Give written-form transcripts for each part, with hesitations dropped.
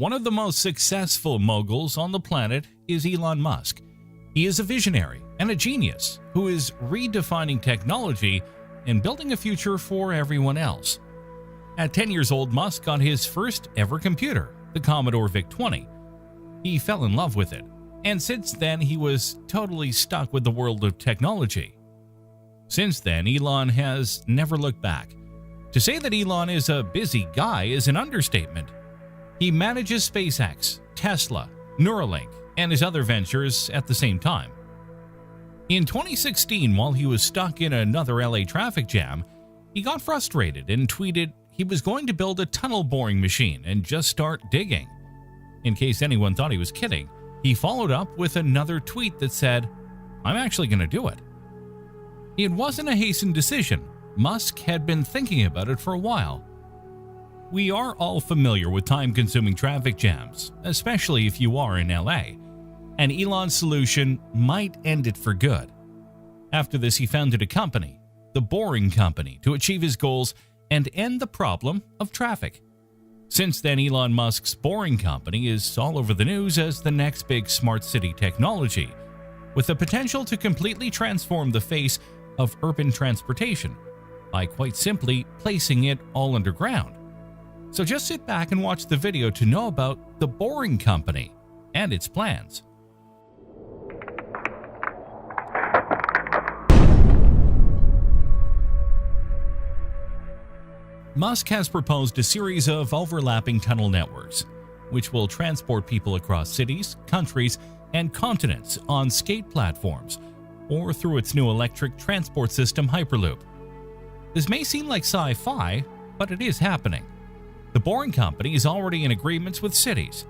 One of the most successful moguls on the planet is Elon Musk. He is a visionary and a genius who is redefining technology and building a future for everyone else. At 10 years old, Musk got his first ever computer, the Commodore VIC-20. He fell in love with it, and since then he was totally stuck with the world of technology. Since then, Elon has never looked back. To say that Elon is a busy guy is an understatement. He manages SpaceX, Tesla, Neuralink, and his other ventures at the same time. In 2016, while he was stuck in another LA traffic jam, he got frustrated and tweeted he was going to build a tunnel boring machine and just start digging. In case anyone thought he was kidding, he followed up with another tweet that said, "I'm actually going to do it." It wasn't a hastened decision. Musk had been thinking about it for a while. We are all familiar with time-consuming traffic jams, especially if you are in LA, and Elon's solution might end it for good. After this, he founded a company, The Boring Company, to achieve his goals and end the problem of traffic. Since then, Elon Musk's Boring Company is all over the news as the next big smart city technology, with the potential to completely transform the face of urban transportation by quite simply placing it all underground. So just sit back and watch the video to know about The Boring Company and its plans. Musk has proposed a series of overlapping tunnel networks, which will transport people across cities, countries, and continents on skate platforms or through its new electric transport system Hyperloop. This may seem like sci-fi, but it is happening. The Boring Company is already in agreements with cities.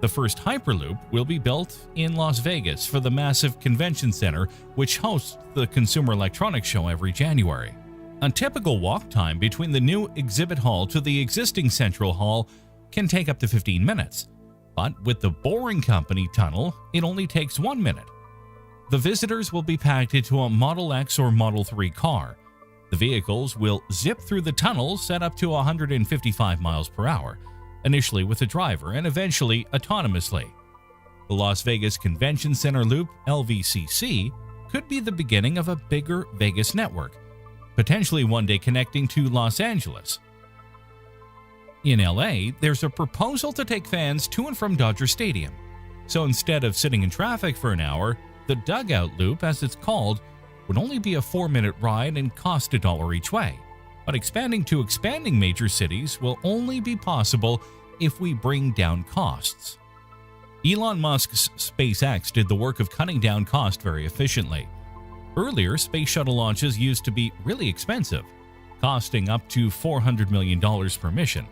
The first Hyperloop will be built in Las Vegas for the massive convention center, which hosts the Consumer Electronics Show every January. A typical walk time between the new exhibit hall to the existing central hall can take up to 15 minutes. But with the Boring Company tunnel, it only takes 1 minute. The visitors will be packed into a Model X or Model 3 car. The vehicles will zip through the tunnels at up to 155 miles per hour, initially with a driver and eventually autonomously. The Las Vegas Convention Center Loop, LVCC, could be the beginning of a bigger Vegas network, potentially one day connecting to Los Angeles. In LA, there's a proposal to take fans to and from Dodger Stadium. So instead of sitting in traffic for an hour, the Dugout Loop, as it's called, would only be a 4-minute ride and cost $1 each way. But expanding major cities will only be possible if we bring down costs. Elon Musk's SpaceX did the work of cutting down cost very efficiently. Earlier, space shuttle launches used to be really expensive, costing up to $400 million per mission.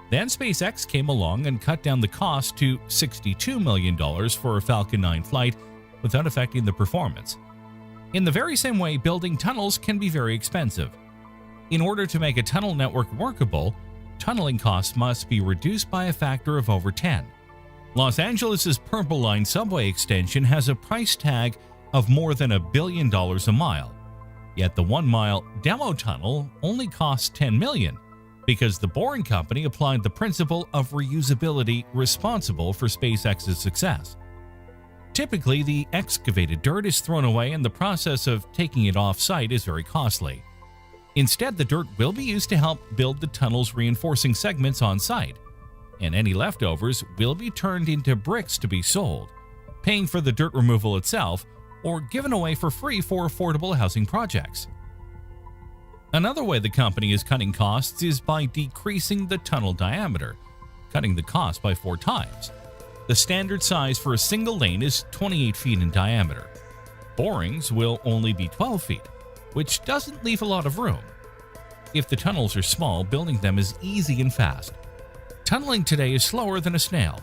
Then SpaceX came along and cut down the cost to $62 million for a Falcon 9 flight without affecting the performance. In the very same way, building tunnels can be very expensive. In order to make a tunnel network workable, tunneling costs must be reduced by a factor of over 10. Los Angeles' Purple Line subway extension has a price tag of more than $1 billion a mile. Yet the 1-mile demo tunnel only costs $10 million because the Boring Company applied the principle of reusability responsible for SpaceX's success. Typically, the excavated dirt is thrown away and the process of taking it off-site is very costly. Instead, the dirt will be used to help build the tunnel's reinforcing segments on-site, and any leftovers will be turned into bricks to be sold, paying for the dirt removal itself or given away for free for affordable housing projects. Another way the company is cutting costs is by decreasing the tunnel diameter, cutting the cost by 4 times. The standard size for a single lane is 28 feet in diameter. Borings will only be 12 feet, which doesn't leave a lot of room. If the tunnels are small, building them is easy and fast. Tunneling today is slower than a snail.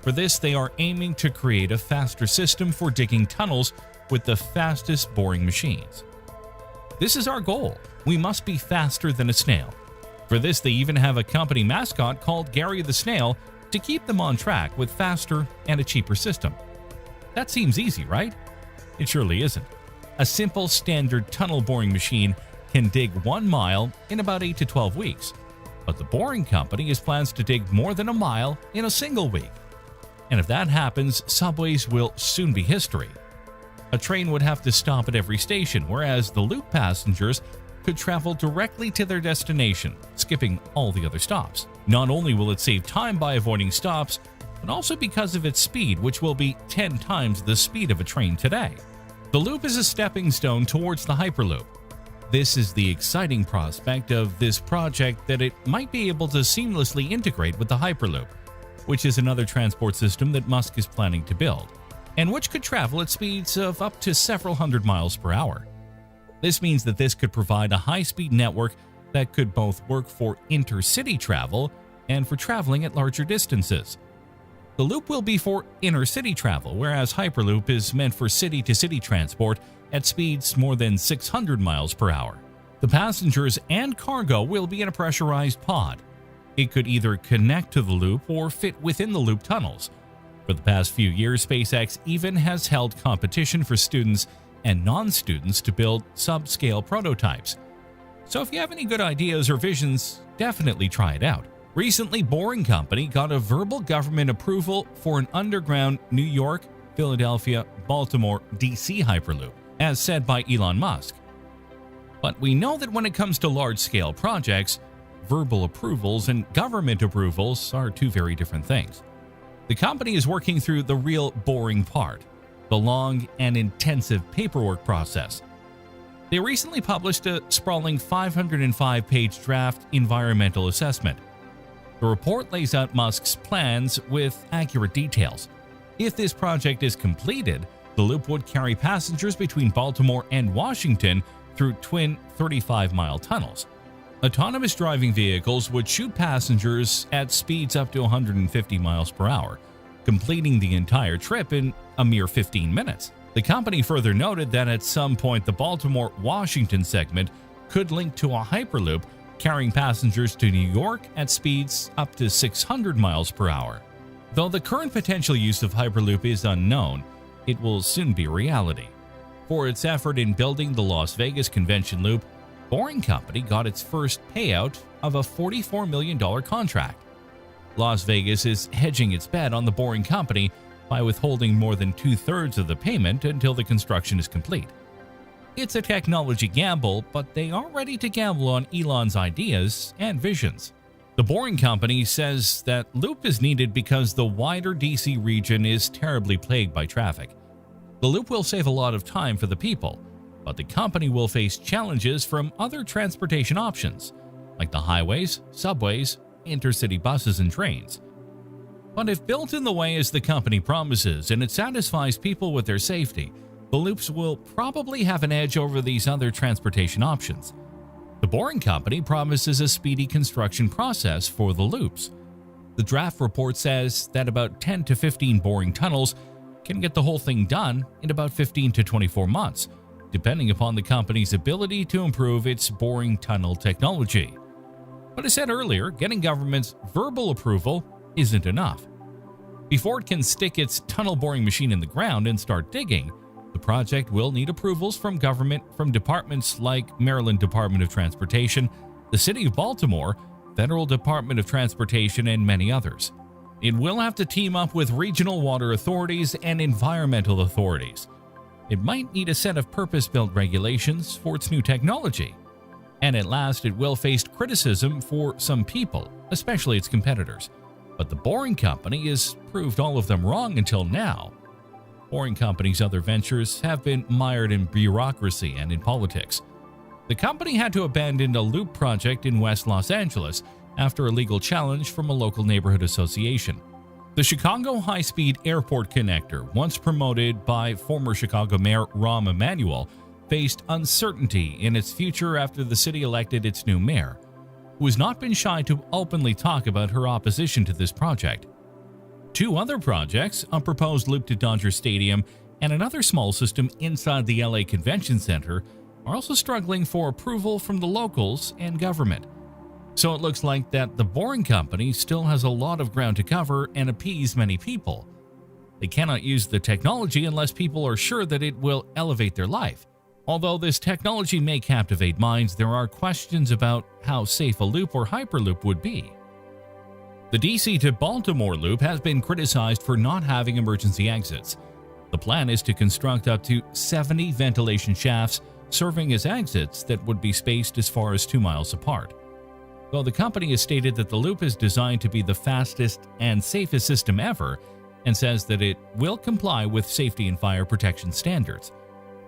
For this, they are aiming to create a faster system for digging tunnels with the fastest boring machines. This is our goal. We must be faster than a snail. For this, they even have a company mascot called Gary the Snail to keep them on track with faster and a cheaper system. That seems easy, right? It surely isn't. A simple standard tunnel boring machine can dig 1 mile in about 8 to 12 weeks. But the Boring Company has plans to dig more than a mile in a single week. And if that happens, subways will soon be history. A train would have to stop at every station, whereas the Loop passengers could travel directly to their destination, skipping all the other stops. Not only will it save time by avoiding stops, but also because of its speed, which will be 10 times the speed of a train today. The Loop is a stepping stone towards the Hyperloop. This is the exciting prospect of this project, that it might be able to seamlessly integrate with the Hyperloop, which is another transport system that Musk is planning to build, and which could travel at speeds of up to several hundred miles per hour. This means that this could provide a high-speed network that could both work for intercity travel and for traveling at larger distances. The Loop will be for inner-city travel, whereas Hyperloop is meant for city-to-city transport at speeds more than 600 miles per hour. The passengers and cargo will be in a pressurized pod. It could either connect to the Loop or fit within the Loop tunnels. For the past few years, SpaceX even has held competition for students and non-students to build subscale prototypes. So if you have any good ideas or visions, definitely try it out. Recently, Boring Company got a verbal government approval for an underground New York, Philadelphia, Baltimore, DC Hyperloop, as said by Elon Musk. But we know that when it comes to large-scale projects, verbal approvals and government approvals are two very different things. The company is working through the real boring part, the long and intensive paperwork process. They recently published a sprawling 505-page draft environmental assessment. The report lays out Musk's plans with accurate details. If this project is completed, the Loop would carry passengers between Baltimore and Washington through twin 35-mile tunnels. Autonomous driving vehicles would shoot passengers at speeds up to 150 miles per hour, completing the entire trip in a mere 15 minutes. The company further noted that at some point the Baltimore-Washington segment could link to a Hyperloop carrying passengers to New York at speeds up to 600 miles per hour. Though the current potential use of Hyperloop is unknown, it will soon be a reality. For its effort in building the Las Vegas Convention Loop, Boring Company got its first payout of a $44 million contract. Las Vegas is hedging its bet on the Boring Company by withholding more than 2/3 of the payment until the construction is complete. It's a technology gamble, but they are ready to gamble on Elon's ideas and visions. The Boring Company says that Loop is needed because the wider DC region is terribly plagued by traffic. The Loop will save a lot of time for the people, but the company will face challenges from other transportation options, like the highways, subways, intercity buses, and trains. But if built in the way as the company promises and it satisfies people with their safety, the Loops will probably have an edge over these other transportation options. The Boring Company promises a speedy construction process for the Loops. The draft report says that about 10 to 15 boring tunnels can get the whole thing done in about 15 to 24 months, depending upon the company's ability to improve its boring tunnel technology. But as said earlier, getting government's verbal approval isn't enough. Before it can stick its tunnel boring machine in the ground and start digging, the project will need approvals from government from departments like Maryland Department of Transportation, the City of Baltimore, Federal Department of Transportation, and many others. It will have to team up with regional water authorities and environmental authorities. It might need a set of purpose-built regulations for its new technology. And at last, it will face criticism for some people, especially its competitors. But the Boring Company has proved all of them wrong until now. Boring Company's other ventures have been mired in bureaucracy and in politics. The company had to abandon a Loop project in West Los Angeles after a legal challenge from a local neighborhood association. The Chicago High-Speed Airport Connector, once promoted by former Chicago Mayor Rahm Emanuel, faced uncertainty in its future after the city elected its new mayor, who has not been shy to openly talk about her opposition to this project. Two other projects, a proposed loop to Dodger Stadium and another small system inside the LA Convention Center, are also struggling for approval from the locals and government. So it looks like that the Boring Company still has a lot of ground to cover and appease many people. They cannot use the technology unless people are sure that it will elevate their life. Although this technology may captivate minds, there are questions about how safe a loop or hyperloop would be. The DC to Baltimore loop has been criticized for not having emergency exits. The plan is to construct up to 70 ventilation shafts serving as exits that would be spaced as far as 2 miles apart. Though the company has stated that the loop is designed to be the fastest and safest system ever and says that it will comply with safety and fire protection standards.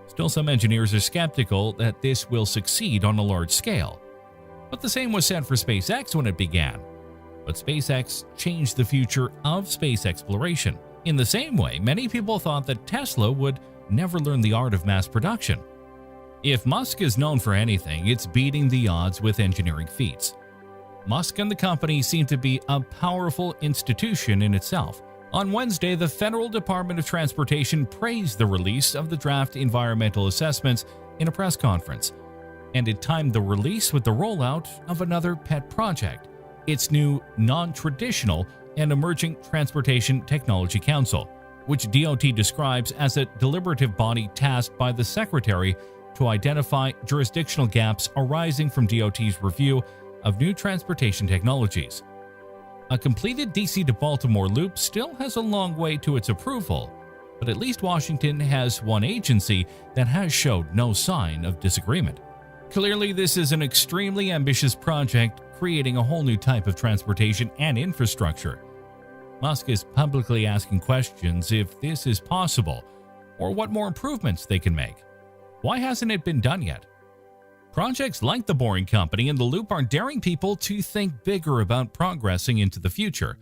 Still, some engineers are skeptical that this will succeed on a large scale. But the same was said for SpaceX when it began. But SpaceX changed the future of space exploration. In the same way, many people thought that Tesla would never learn the art of mass production. If Musk is known for anything, it's beating the odds with engineering feats. Musk and the company seem to be a powerful institution in itself. On Wednesday, the Federal Department of Transportation praised the release of the draft environmental assessments in a press conference, and it timed the release with the rollout of another pet project, its new non-traditional and emerging Transportation Technology Council, which DOT describes as a deliberative body tasked by the Secretary to identify jurisdictional gaps arising from DOT's review of new transportation technologies. A completed DC to Baltimore loop still has a long way to its approval, but at least Washington has one agency that has showed no sign of disagreement. Clearly, this is an extremely ambitious project creating a whole new type of transportation and infrastructure. Musk is publicly asking questions if this is possible or what more improvements they can make. Why hasn't it been done yet? Projects like the Boring Company and the Loop are daring people to think bigger about progressing into the future.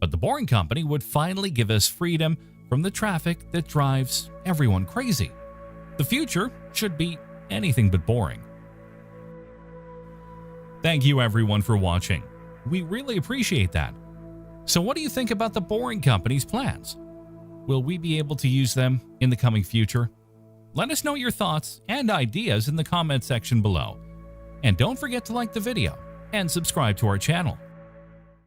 But the Boring Company would finally give us freedom from the traffic that drives everyone crazy. The future should be anything but boring. Thank you everyone for watching. We really appreciate that. So what do you think about the Boring Company's plans? Will we be able to use them in the coming future? Let us know your thoughts and ideas in the comment section below. And don't forget to like the video and subscribe to our channel.